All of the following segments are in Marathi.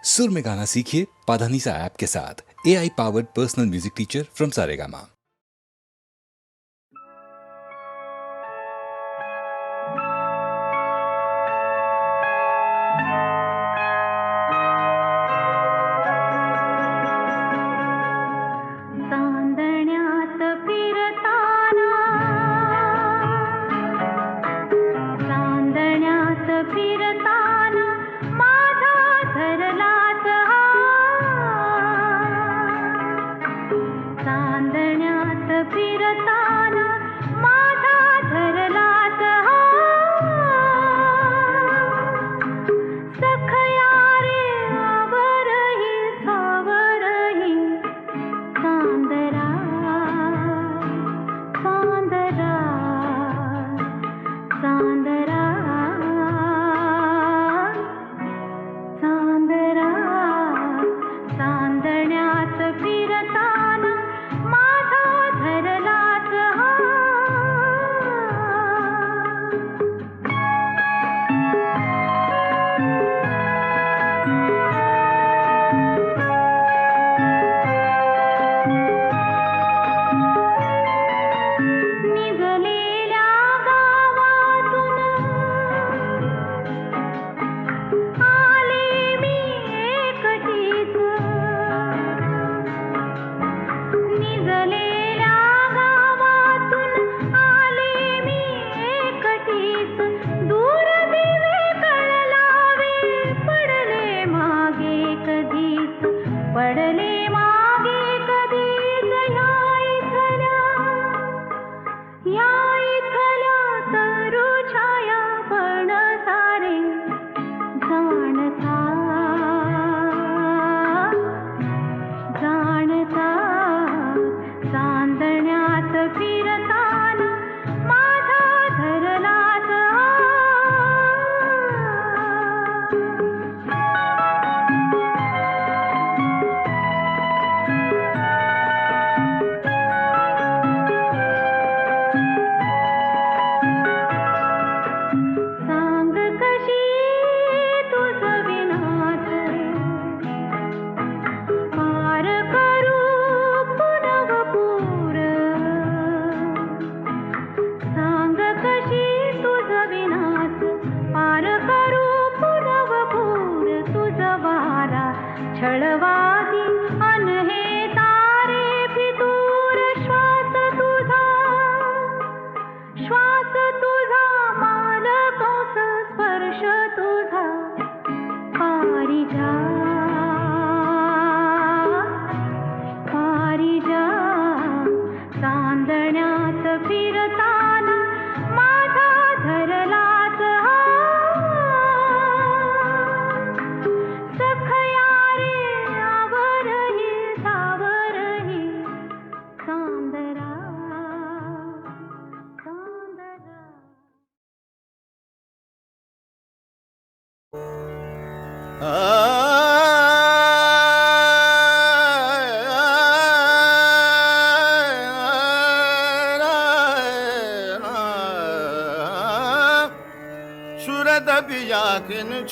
सुर में गाना सीखिए पाधानीसा ऐप के साथ। AI powered personal music teacher from Saregama.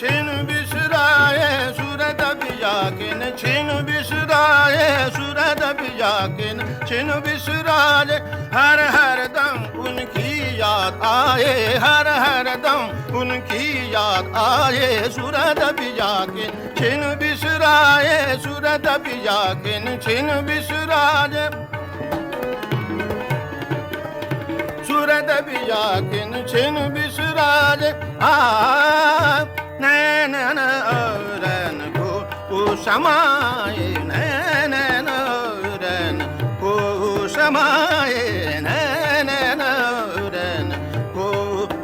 छिन बिसराए सूरत बिजाकिन छिन बिसराए सूरत बिजाकिन छिन बिसराए हर हर दम उनकी याद आए हर हर दम उनकी याद आए सूरत बिजाकिन छिन बिसराए सूरत बिजाकिन छिन बिसराए सूरत बिजाकिन छिन बिसराए नैन रन को समाए नैन रन को समाए नैन रन को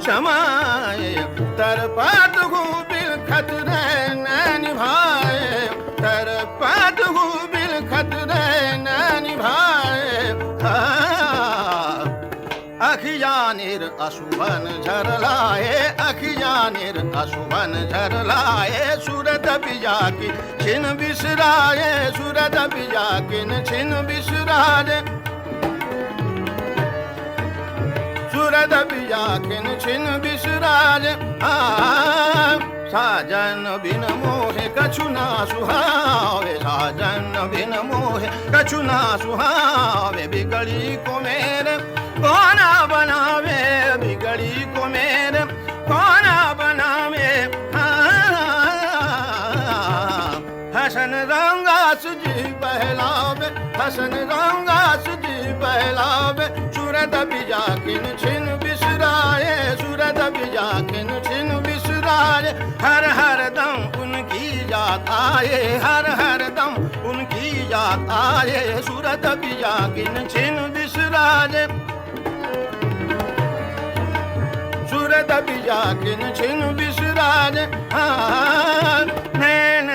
समाए तरपात हूँ बिल खतरे नैन भाई तरपात हूँ बिल खतरे नैन भाई अखियानिर अशुभन झरलाए अखियानिर अशुभन झरलाए सूरत बिजाकी छिन बिसराए सूरत बिजाकिन छिन बिसराए सूरत बिजाकिन छिन बिसराए साजन बिन मोहे कछु ना सुहावे, साजन बिन मोहे कछु ना सुहावे। बिगड़ी को मेरे कौन बनावे, बिगड़ी को मेरे कौन बनावे। हसन रंगा सुजी पहलावे, हसन रंगा सुजी पहलावे। सूरत बिजा किन छिन बिसराए, सूरत बिजा किन छिन बिसराए। हर हर दम उनकी याद आए, हर हर दम उनकी याद आए। सूरत बिजा किन छिन बिसराए, सूरत बिजा किन छिन बिसराए। नैन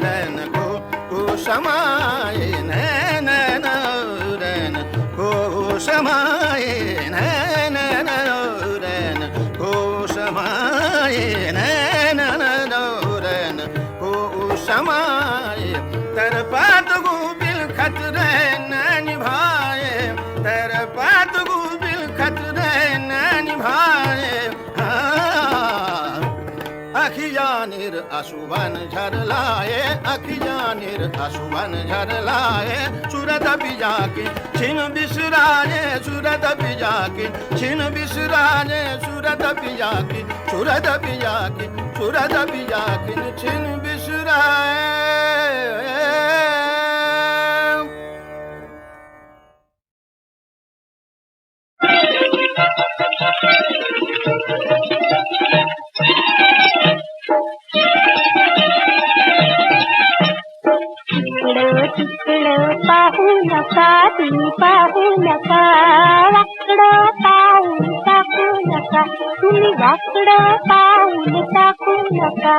रैन को समाये, नैन रैन को समाये, नैन रैन को समाये, नैन रैन को समाये। तर पात गुबिल खतरे न निभाए, तर पात गुबिल खतरे न निभाए। अखिया निर अशुभन झरलाए, अखिया निर अशुभन झरलाए। सूरत बिजा के छिन बिसराए, सूरत बिजा के छिन बिसराए। सूरत बिजा के, सूरत बिजा के, सूरत बिजा के छिन बिसराए। तिकडं पाहू नका, तुम्ही पाहू नका, वाकडं पाऊल टाकू नका, तुम्ही वाकडं पाऊल टाकू नका.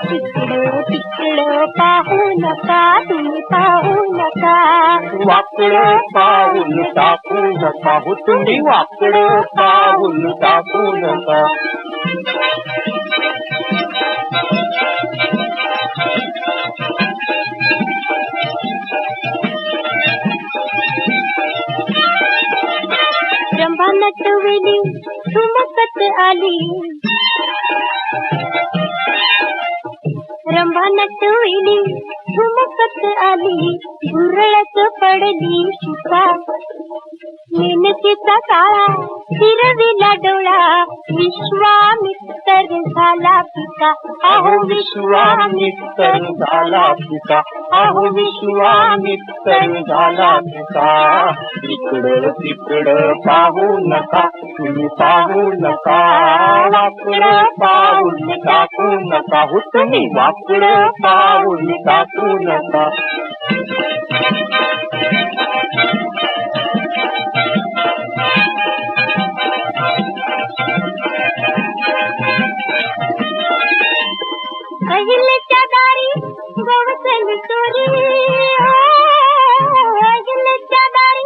तिकडं पाहू नका, तुम्ही पाहू नका, वाकडं पाऊल टाकू नका, हो तुम्ही वाकडं पाऊल टाकू नका. रंभा नटविली ठुमकत आली, रंभा नटविली ठुमकत आली. झुरळत पडली शिका, मेनकेचा काळा फिरविला डोळा. विश्वामित्र झाला पिका, अहो विश्वामित्र झाला पिका, अहो विश्वामित्र झाला पिका. इकडं तिकडं पाहू नका, तुम्ही पाहू नका, वाकडं पाऊल टाकू नका, हो तुम्ही वाकडं पाऊल टाकू नका. अहिल्याच्या दारी गवसली चोरी, अहिल्याच्या दारी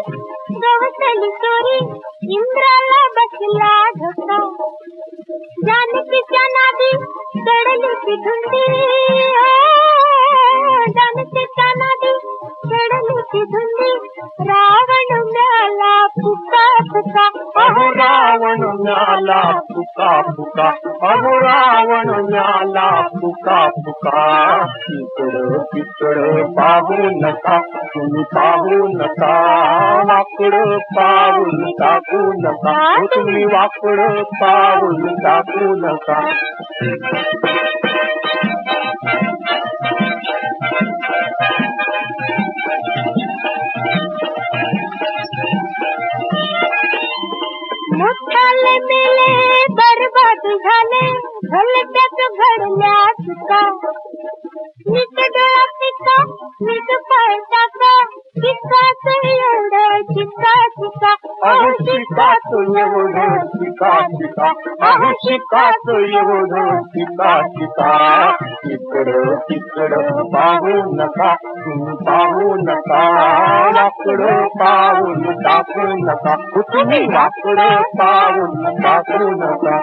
गवसली चोरी. इंद्राला बसला धोका, जानकीच्या नादी चढली ती धुंदी, जानकीच्या नादी चढली ती धुंदी. रावण मिळाला फुका फुका, अहो रावण मिळाला फुका फुका, अहो रावण मिळाला फुका फुका. इकडं तिकडं पाहू नका, तुम्ही पाहू नका, वाकडं पाऊल टाकू नका, हो तुम्ही वाकडं पाऊल टाकू नका. मोठाले मेले बरबाद झाले, भलत्याच घडल्या चुका. नीट डोळा पिका, नीट पाय टाका, चिकाच एवढं चिका चिका. अहो शिकाच एवढं चिका चिका, अहो शिकाच एवढं चिका चिका. इकडं तिकडं पाहू नका, तुम्ही पाहू नका, वाकडं पाऊल टाकू नका, तुम्ही वाकडं पाऊल टाकू नका.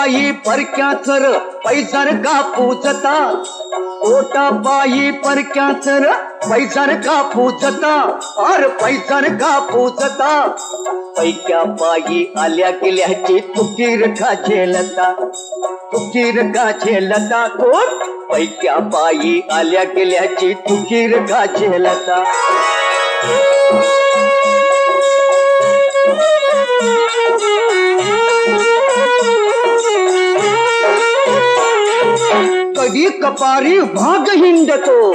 पायी परक्याचर पैजर का पूजता पोटा पायी परक्याचर पैजर का पूजता अर पैजर का पूजता पैक्या पायी आल्या गेल्याची तुकीर का झेलता तुकीर का झेलता कोण पैक्या पायी आल्या गेल्याची तुकीर का झेलता कधी कपारी भाग हिंडतो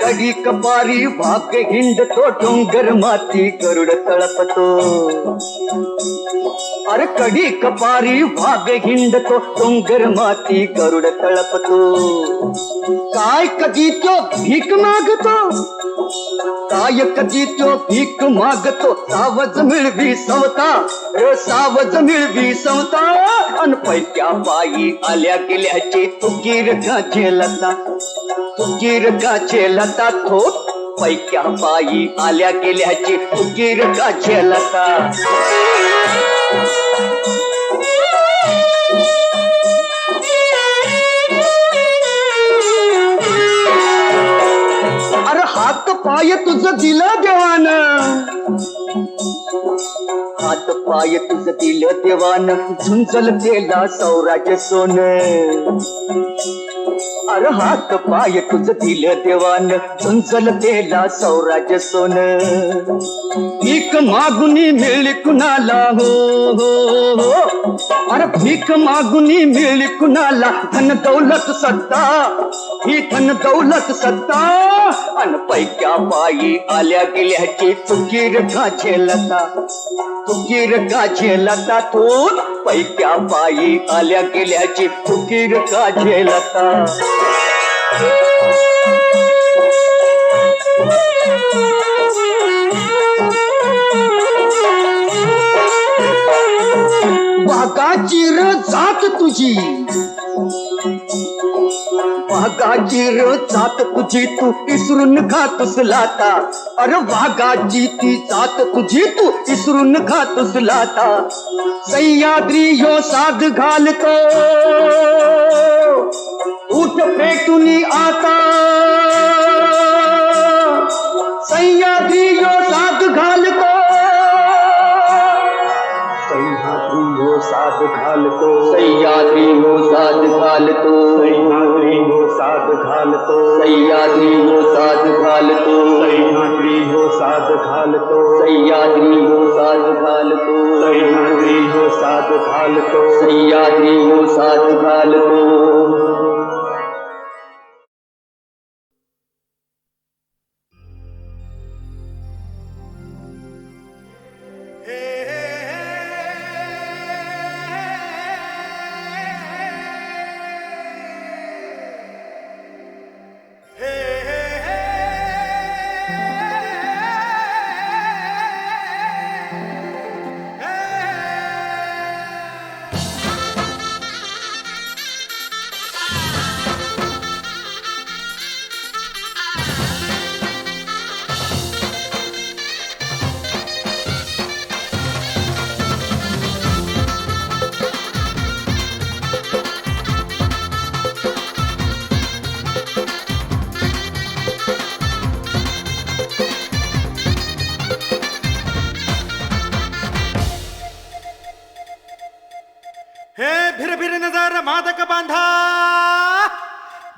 कधी कपारी भाग हिंडतो डोंगर माती गरुड तळपतो अरे कधी कपारी भाग हिंडतो डोंगर माती गरुड तळपतो काय कधी तो भीक मागतो काय कधी तो भीक मागतो सावज मिळवी सवता रे सावज मिळवी सवता अन पैक्या पायी आल्या गेल्याची तुकीर का झेलता तुकीर का झेलता थोट पैक्या पायी आल्या गेल्याची तुकीर का झेलता अरे हात पाय तुझं दिलं देवानं हात पाय तुझं दिलं देवानं झुंजल केला सौराज सोन अरे हात पाय तुझं दिलं देवानं झुंजल केला सौराज सोन भीक मागुनी मिळली कुणाला हो हो हो अरे भीक मागुनी मिळली कुणाला धन दौलत सत्ता ही धन दौलत सत्ता अन पैक्या पायी आल्या गेल्याची तुकीर का झेलता तुकीर का झेलता तू पैक्या पायी आल्या गेल्याची तुकीर का झेलता वाघाची र जात तुझी वाघाची र जात तुझी तू इसरून खातोस लाता अरे वाघाची ती जात तुझी तू इसरून खातोस लाता सह्याद्री ह्यो साध घालतो उठ पेटुनी आता सह्याद्री ह्यो साध घालतो साध घालतो सह्याद्री हो साध घालतो सह्याद्री हो साध घालतो सह्याद्री हो साध घालतो सह्याद्री हो साध घालतो सह्याद्री हो साध घालतो सह्याद्री हो साध घालतो सह्याद्री हो साध घालतो मादक बांधा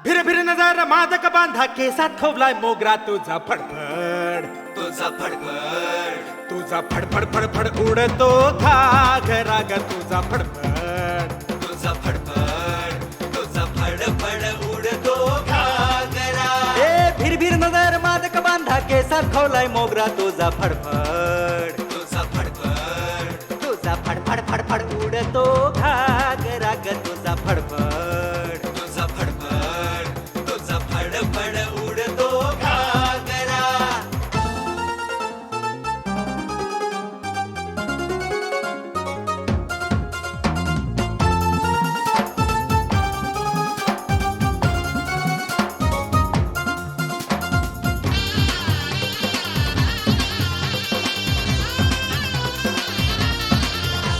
भिर भिर नजर मादक बांधा केसात खोवलाय मोगरा तुझा फडफड तुझा फडफड तुझा फडफड फडफड उडतो घागरा ग तुझा फडफड तुझा फडफड तुझा फडफड उडतो घागरा ए भिर भिर नजर मादक बांधा केसात खोवलाय मोगरा तुझा फडफड तुझा फडफड तुझा फडफड फडफड उडतो घागरा ग तुझा फडफड तुझा फडफड तुझा फडफड उडतो घागरा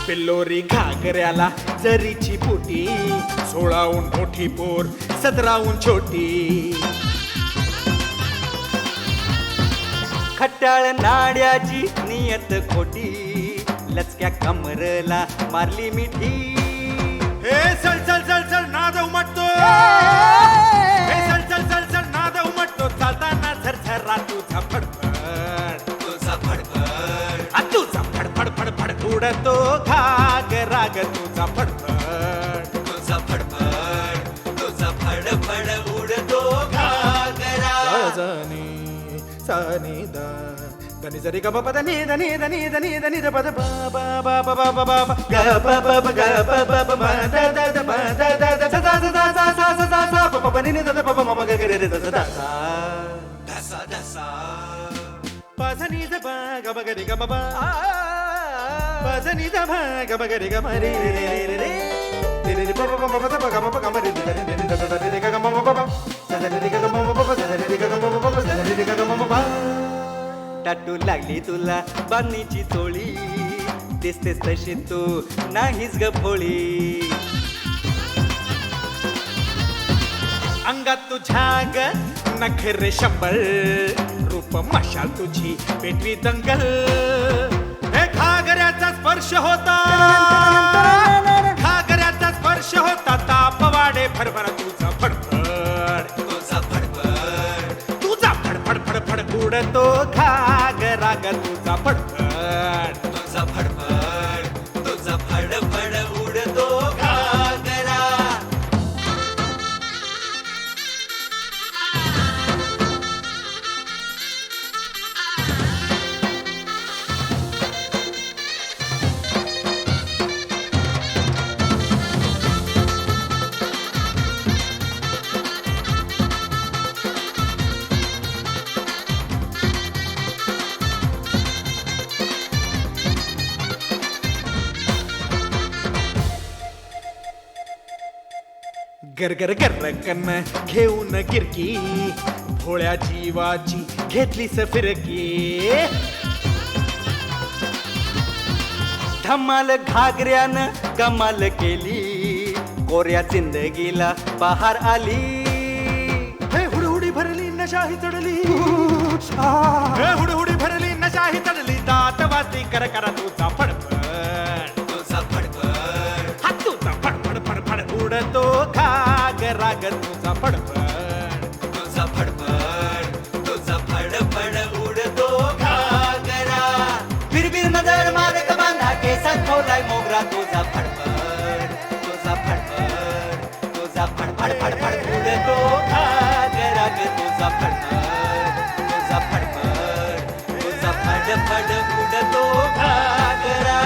पिल्लो गोरी घागऱ्याला जरीची पुटी, 16हून मोठी पोर 17हून छोटी. खट्याळ नाड्याची नियत खोटी, लचक्या कमरला मारली मिठी. हे चल चल चल चल नाद उमटतो, हे चल चल चल चल नाद उमटतो, चालताना झरझरा तुझा फडफड, तुझा फडफड, तुझा फडफड फडफड उडतो घागरा ग तुझा फडफड, तुझा फडफड, तुझा फडफड उडतो घागरा. जानी सानी दा धनी जरी ग ब ध नि ध नि ध नि ध नि ध नि ध प ध ब ब ब ब ब ब ब ग प प प ग प प प म द द द प द द द स द स द स स स स स प प प नि नि द द प प म म ग ग रे रे द स द सा द सा द सा प ध नि द प ग ब ग रे ग ब ब प ध नि द प ग ब ग रे ग म रे रे रे रे रे रे रे प प प प द प ग म प ग म रे रे रे रे द द रे ग म म प प स द रे ग म म प प स द रे ग म म प प स द रे ग म म प. टाटू लागली तुला बांधणीची चोळी, दिसतेस तशी तू नाहीस ग भोळी. अंगात तुझ्या ग नखरे शंभर, रूप मशाल तुझी पेटवी दंगल. हे घागऱ्याचा स्पर्श होता, घागऱ्याचा स्पर्श होता, ताप वाढे भरभर तुझा फडफड, तुझा फडफड, तुझा फडफड फडफड उडतो घागरा ग तुझा फडफड, तुझा फडफड, तुझा फडफड उडतो घागरा. गरगर गरकन घेऊन गिरकी, भोळ्या जीवाची घेतली फिरकी. धमाल घागऱ्यानं कमाल केली, कोऱ्या जिंदगीला बहार आली. हे हुडहुडी भरली नशाही चढली, हे हुडहुडी भरली नशाही चढली, दात वाजली कर करा तुझा फडफड, तुझा फडफड, हा तुझा फडफड फडफड उडतो घागरा ग तुझा फडफड, तुझा फडफड, तुझा फडफड उडतो घागरा. बिरबिर नजर मारक बांधा केसात खोलाय मोगरा तुझा फडफड, तुझा फडफड, तुझा फडफड फडफड उडतो घागरा ग तुझा फडफड, तुझा फडफड, तुझा फडफड उडतो घागरा.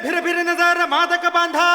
फिर फिर नजर मादक बांधा,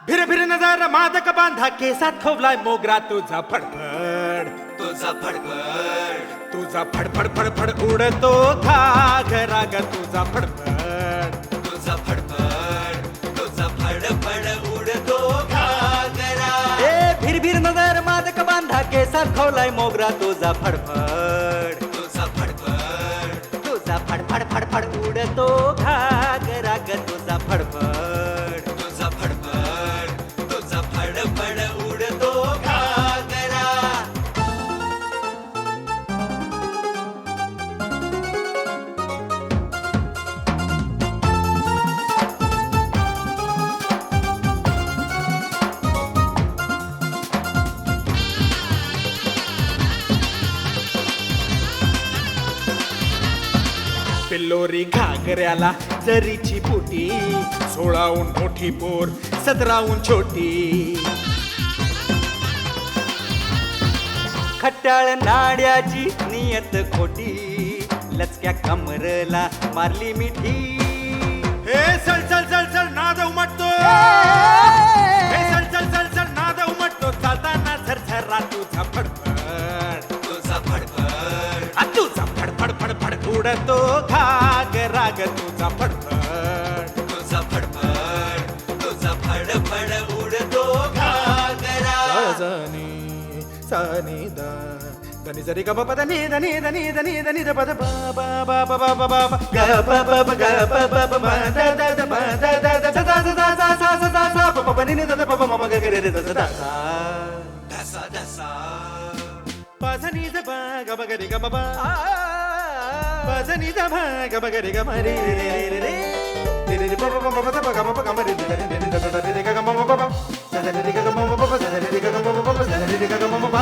फिर फिर नजर मादक बांधा, केसात खोवलाय मोगरा तुझा फडफड, तुझा फडफड, तुझा फडफड फडफड उडतो घागरा ग तुझा फडफड, तुझा फडफड, तुझा फडफड उडतो घागरा. ए फिर फिर नजर मादक बांधा, केसात खोवलाय मोगरा तुझा फडफड, तुझा फडफड, तुझा फडफड फडफड उडतो घागरा ग तुझा फडफड, तुझा फडफड, तुझा फडफड उडतो घागरा. पिल्लोरी घागऱ्याला जरीची पुटी, 16हून मोठी पोर 17हून छोटी. खट्याळ नाड्याची नियत खोटी, लचक्या कमरला मारली मिठी. हे चल चल चल चल नाद उमटतो, हे चल चल चल चल नाद उमटतो. चालताना झरझरा तुझा फडफड, तुझा फडफड, तुझा फडफड फडफड उडतो घागरा ग तुझा फडफड, तुझा फडफड, तुझा फडफड उडतो घागरा. सानी दा धनी जरी ग ब धनी धनी धनी धनी धनी द पद बा बा बा बा बा बा बा ग ब ब ब ग ब ब ब म द द द ब the the the the the the the the the the प प प नि नि द द प प म म ग ग रे रे द द द सा द सा प ध नि द ब ग ब ग रे ग ब ब प ध नि द ब ग ब ग रे ग म रे रे रे रे रे रे रे प प प प द प ग म प ग म रे रे रे रे द द द रे ग म प प द द रे ग म प प द द रे ग म प प द द रे ग म प प.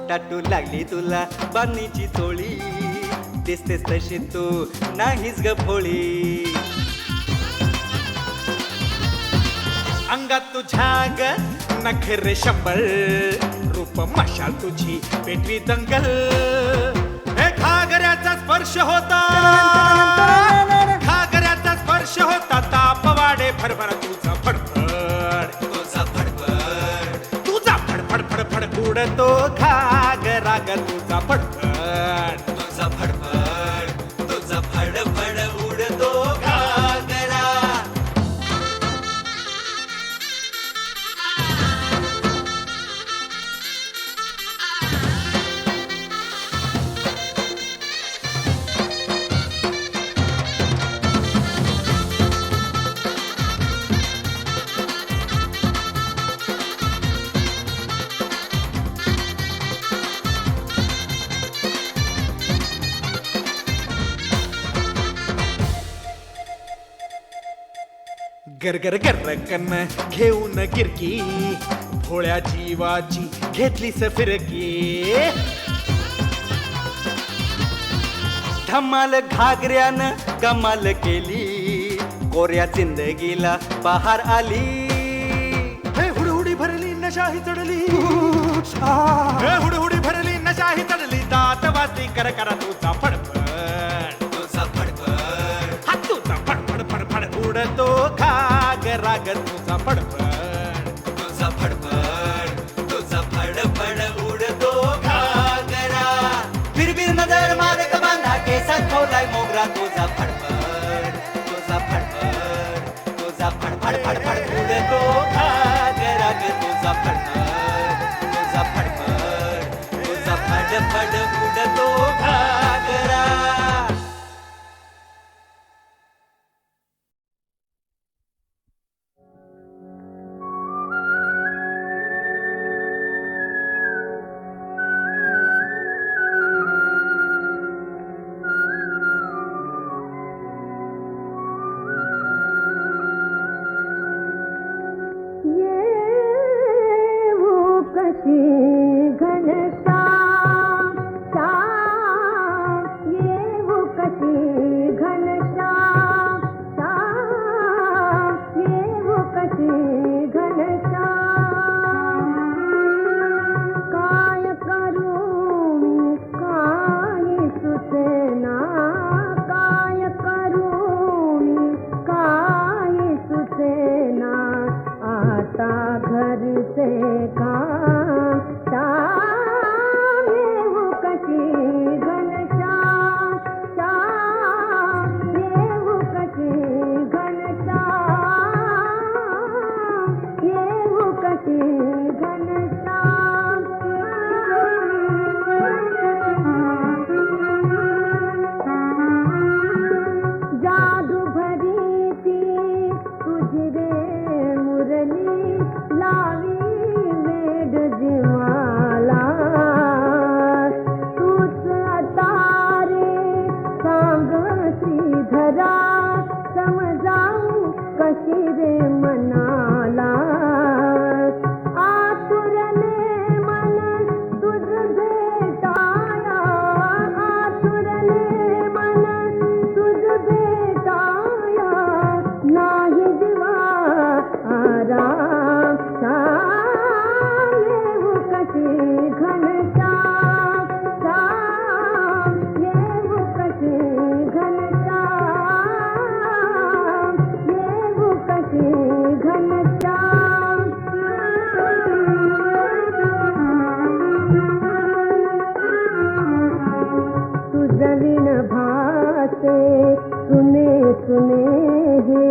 टाटू लागली तुला बांधणीची चोळी, दिसतेस तशी तू नाहीस ग भोळी. अंगात तुझ्या ग नखरे शंभर, रूप मशाल तुझी पेटवी दंगल. हे घागऱ्याचा स्पर्श होता, घागऱ्याचा स्पर्श होता. ताप वाढे भरभर तुझा फडफड, तुझा फडफड, तुझा फडफड फडफड उडतो घागरा ग तुझा फडफड, तुझा फडफड, तुझा फडफड उडतो घागरा. गरगर गरकन घेऊन गिरकी, भोळ्या जीवाची घेतलीस फिरकी. धमाल घागऱ्यानं कमाल केली, कोऱ्या जिंदगीला बहार आली. हे हुडहुडी भरली नशाही चढली, हे हुडहुडी भरली नशाही चढली. दात वाजली कर करा तुझा फडफड, तुझा फडफड, हा तुझा फडफड फडफड उडतो घागरा ग तुझा फडफड, तुझा फडफड, तुझा फडफड उडतो घागरा. बिरबिर नजर मार कमाना केसात खोलाय मोगरा तुझा फडफड, तुझा फडफड, तुझा फडफड फडफड उडतो घागरा ग तुझा फडफड, तुझा फडफड, तुझा फडफड उडतो घागरा. कशी घनश्याम श्याम घनश्याम श्याम येऊ कशी घनश्याम येऊ कशी घनश्याम तुझविन भासे सुने सुने हे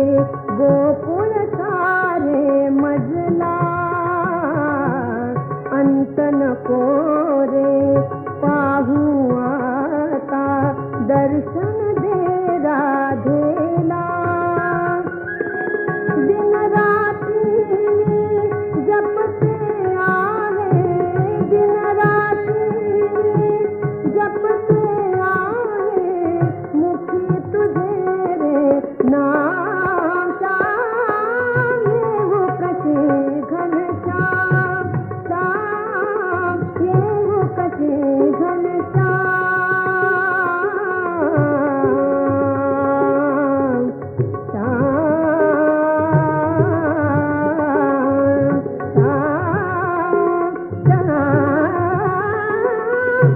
गोकुळ सारे मजला अंत नको रे पाहू आता दर्शन दे राधेला दिन रात्री जपते आहे दिन रात्री जपते आहे मुखी तुझे रे नाम श्याम येऊ कशी घनश्याम श्याम येऊ कशी घनश्याम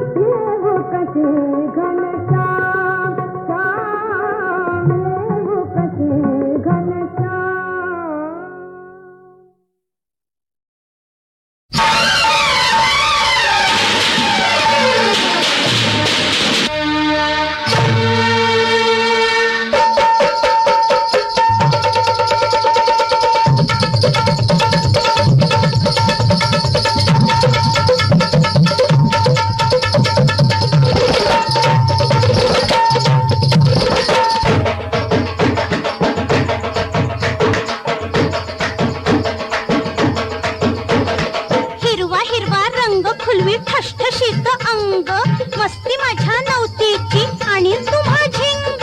येऊ कशी घनश्याम श्याम येऊ कशी घनश्याम हिरवा हिरवा रंग फुलवी ठसठशीत अंग मस्ती माझ्या नवतीची आणि तुम्हा झिंग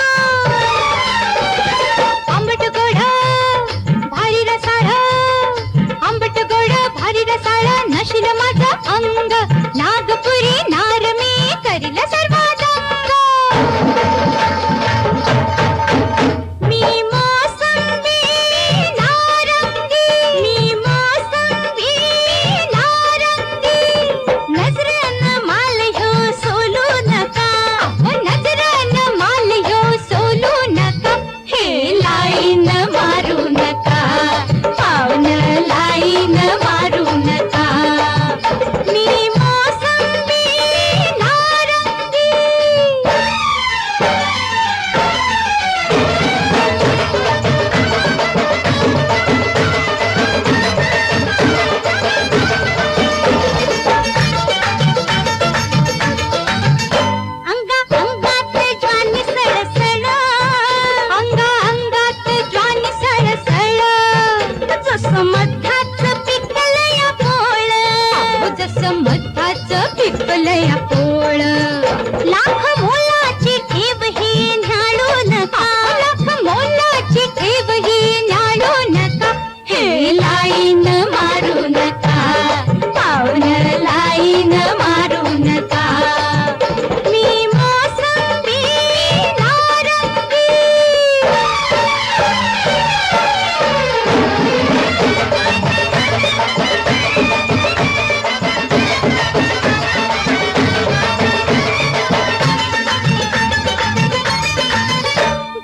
आंबट गोड भारी रसाळ आंबट गोड भारी रसाळ नशील माझं अंग नागपुरी नार मी करील सर्वांग मी मोसंबी नारंगी मी मोसंबी नारंगी नजरन माल ह्यो सोलू नका नजरन माल ह्यो सोलू नका हे लाईन मारू नका पावन लाईन मारू नका मी मोसंबी नारंगी अंगा अंगात ज्वानी सळसळ अंगा अंगात ज्वानी सळसळ जसं मधाच पिकलया पोळ जसं मधाच पिकलया पोळ लाख मोलाची ठेव ही न्याळू नका लाख मोलाची ठेव ही न्याळू नका हे लाईन मारू नका पावन लाईन मारू नका मी मोसंबी नारंगी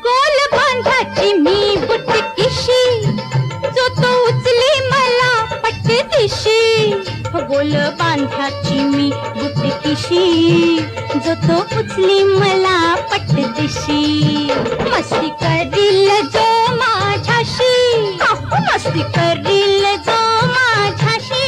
गोल बांधाची मी बुटकीशी जो तो उचली मला पटदिशी गोल बांधाची मी बुटकीशी जो तो उचली मला पटदिशी मस्ती करील जो माझ्याशी मस्ती करील जो माझ्याशी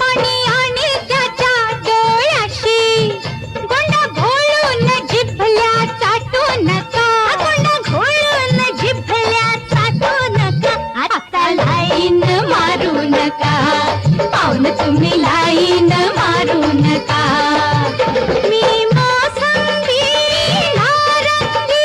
पाणी आणि त्याच्या डोळ्याशी गोंडा घोळून जिभल्या चाटू नका गोंडा घोळून जिभल्या चाटू नका आता लाईन मारू नका पाहुन तुम्ही लाईन मारू नका मी मोसंबी नारंगी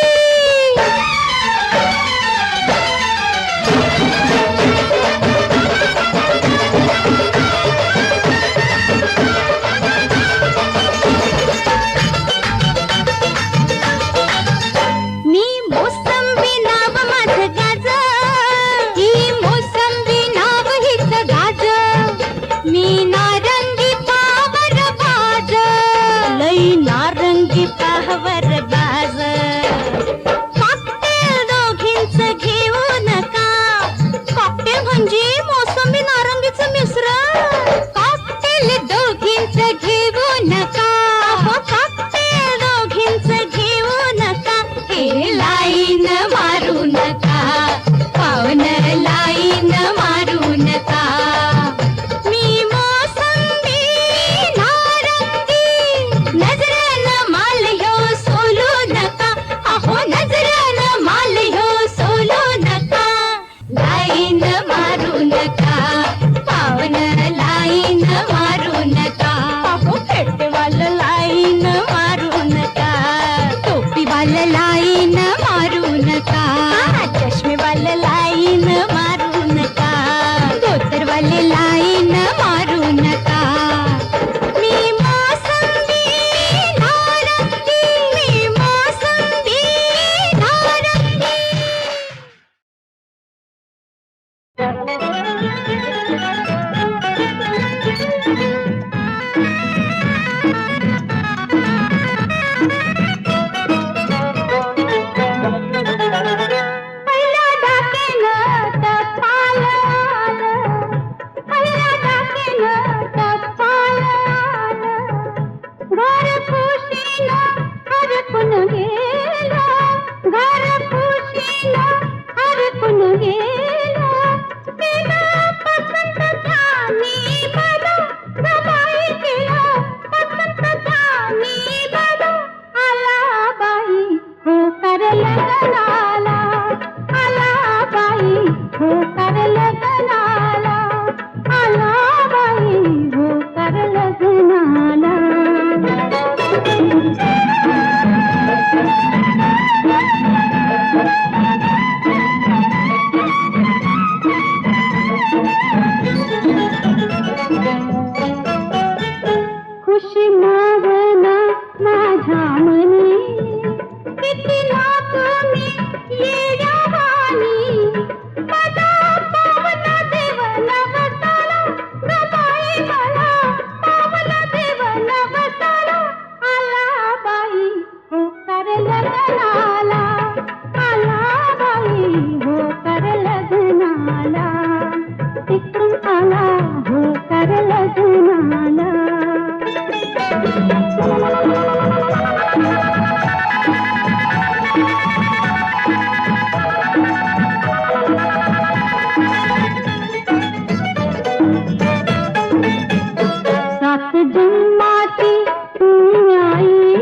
जन्माची तू आई,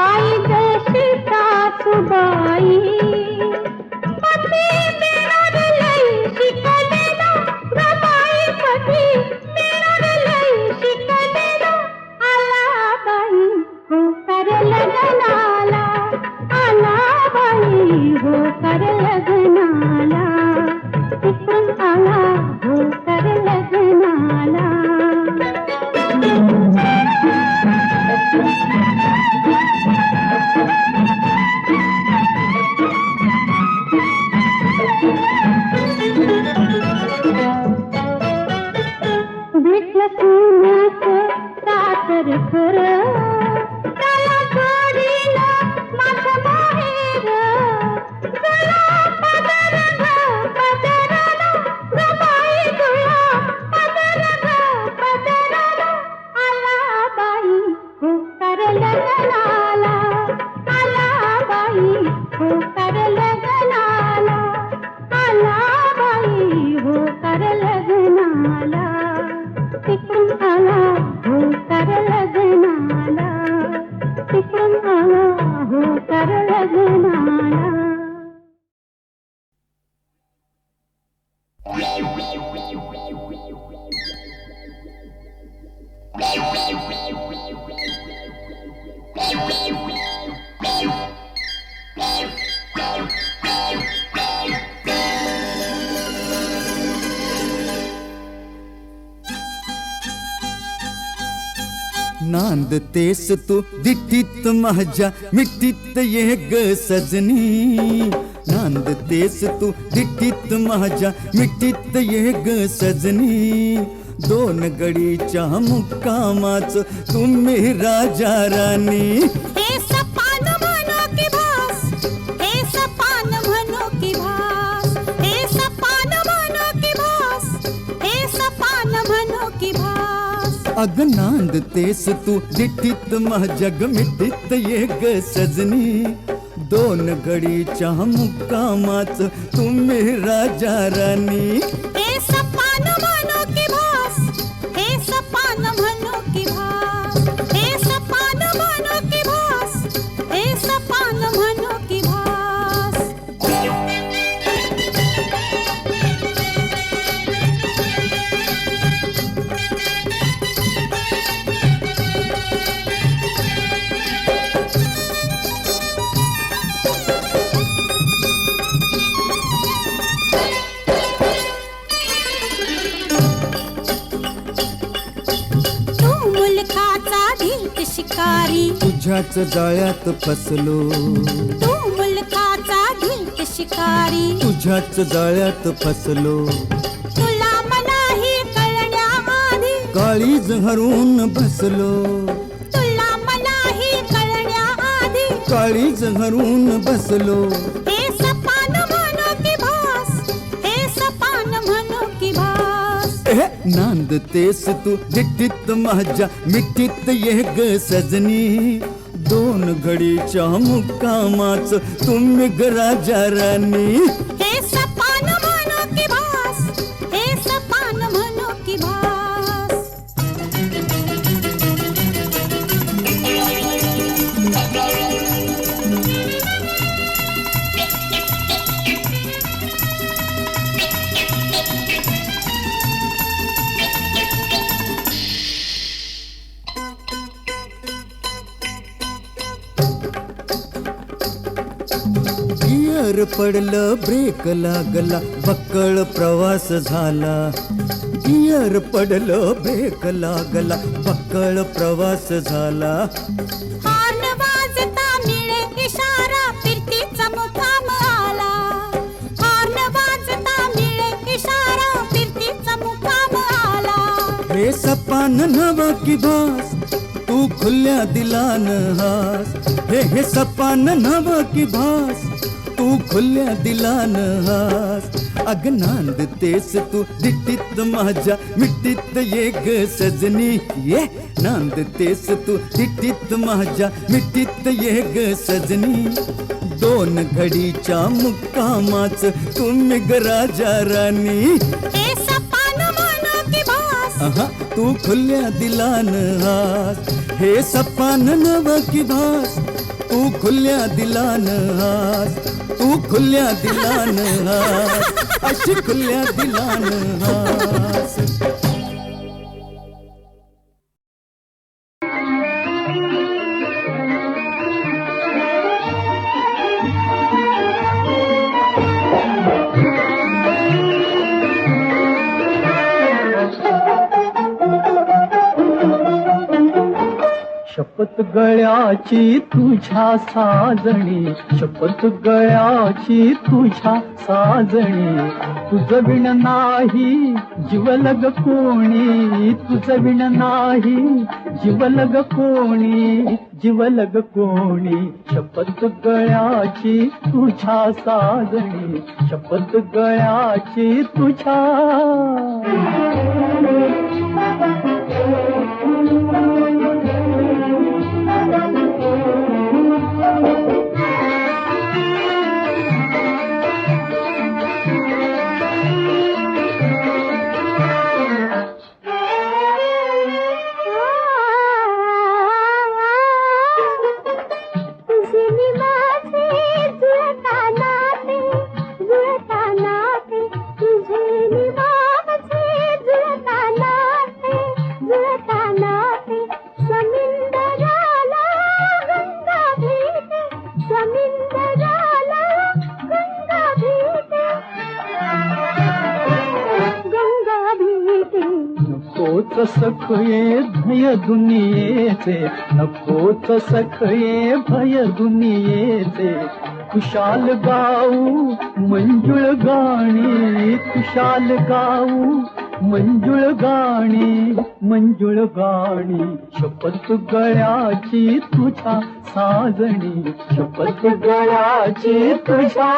आई जशी सासूबाई. पती बिनोड लई शिकलेला ग बाई, पती बिनोड लई शिकलेला. आला बाई हो कर लग्नाला, आला बाई हो कर लग्नाला, तिकडून आला हो कर लग्नाला. भेटलं सोन्याचं सासर खरं, त्याला जोडीलं माझं माहेर. चला पदर ग पदराला ग बाई तुला, पदर ग पदराला. आला बाई हो कर लग्नाला, आला बाई हो कर लग्नाला, आला बाई हो कर लग्नाला, तिकडून आला हो कर लग्नाला, तिकडून आला हो कर लग्नाला. नांदतेस तू दिठीत माझ्या मिठीत ये ग सजनी. नांदतेस तू दिठीत माझ्या मिठीत ये ग सजनी. दोन गडीच्या मुक्कामाच तुम्ही राजा राणी. हे सपान म्हणो की भास, हे सपान म्हणो की भास, हे सपान म्हणो की भास, हे सपान म्हणो की भास. अग नांदतेस तू दिठीत माझ्या ग मिठीत ये ग सजनी. दोन गडीच्या मुक्कामाच तुम्ही राजा राणी. हे सपान म्हणो की भास, हे सपान म्हणो की भास, हे सपान म्हणो की भास, हे सपान म्हणो की भास. तू मुलखाचा ढीक शिकारी, तुझ्याच जाळ्यात फसलो. तू मुलखाचा ढीक शिकारी, तुझ्याच जाळ्यात फसलो. तुला मलाही कळण्याआधी, काळीज हरून बसलो. तुला मलाही कळण्याआधी. काळीज हरून बसलो. हे सपान म्हणो की भास, हे सपान म्हणो की भास. नांदतेस तू दिठीत माझ्या मिठीत ये ग सजनी. दोन घडीच्या मुक्कामाच तुम्ही ग राजा राणी. हे सपान म्हणो की भास, हे सपान म्हणो की भास. गियर पडलं ब्रेक लागला बक्कळ प्रवास झाला. गियर पडलं ब्रेक लागला बक्कळ प्रवास झाला. हॉर्न वाजता मिळे इशारा, फिरतीचा मुक्काम आला. हॉर्न वाजता मिळे इशारा, फिरतीचा मुक्काम आला. हे सपान नव की भास तू खुल्या दिलान हास. हे सपान नव की भास तू खुल्या दिलान हास. अग नांदतेस तू दिठीत माझ्या मिठीत ये ग सजनी. ये नांदतेस तू दिठीत माझ्या मिठीत ये ग सजनी. दोन घडीच्या मुक्कामाच तुम्ही ग राजा राणी. हे सपान म्हणो की भास, तू खुल्या दिलानं हास हे सपान नव की भास तू खुल्या दिलानं हास तू खुल्या दिलानं हास अशी खुल्या दिलानं हास शपथ गळ्याची तुझ्या साजणी शपथ गळ्याची तुझ्या साजणी तुझं विण नाही जीवलग कोणी तुझं विण नाही जीवलग कोणी जीवलग कोणी शपथ गळ्याची तुझ्या साजणी शपथ गळ्याची तुझ्या नकोच सखये भय दुनियेचे नकोच सखये भय दुनियेचे खुशाल गाऊ मंजुळ गाणी खुशाल गाऊ मंजुळ गाणी शपथ गळ्याची तुझ्या साजणी शपथ गळ्याची तुझ्या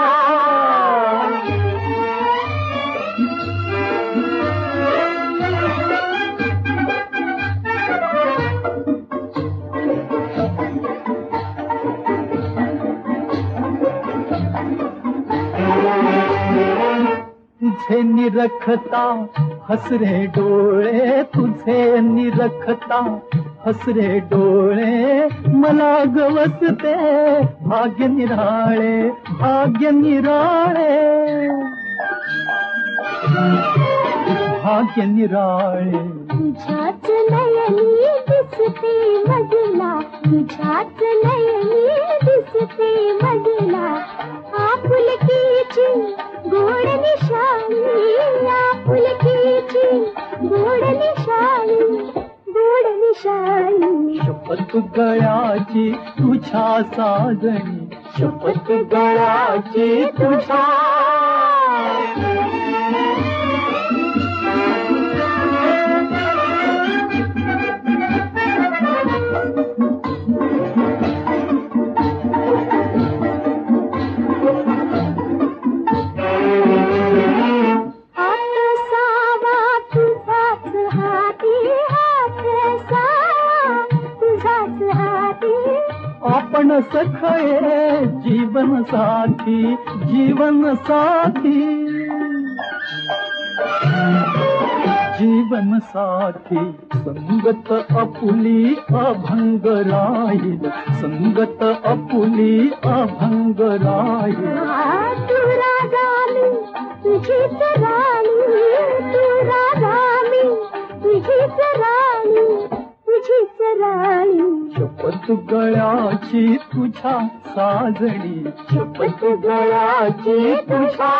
तुझे निरखता हसरे डोळे तुझे निरखता हसरे डोळे मला गवसते भाग्य निराळे भाग्य निराळे भाग्य निराळे तुझ्याच नयनी दिसते मजला तुझ्याच नयनी दिसते मजला आपुलकीची गोड निशाणी आपुलकीची गोड निशाणी शपथ गळ्याची तुझ्या साजणी शपथ गळ्याची तुझ्या आपण सखये जीवन साथी जीवन साथी जीवन साथी संगत आपुली अभंग राहील संगत आपुली अभंग राहील तू राजामी तुझीच राणी तू राजामी तुझीच राणी तुझीच राणी शपथ गळ्याची तुझ्या साजणी शपथ गळ्याची तुझ्या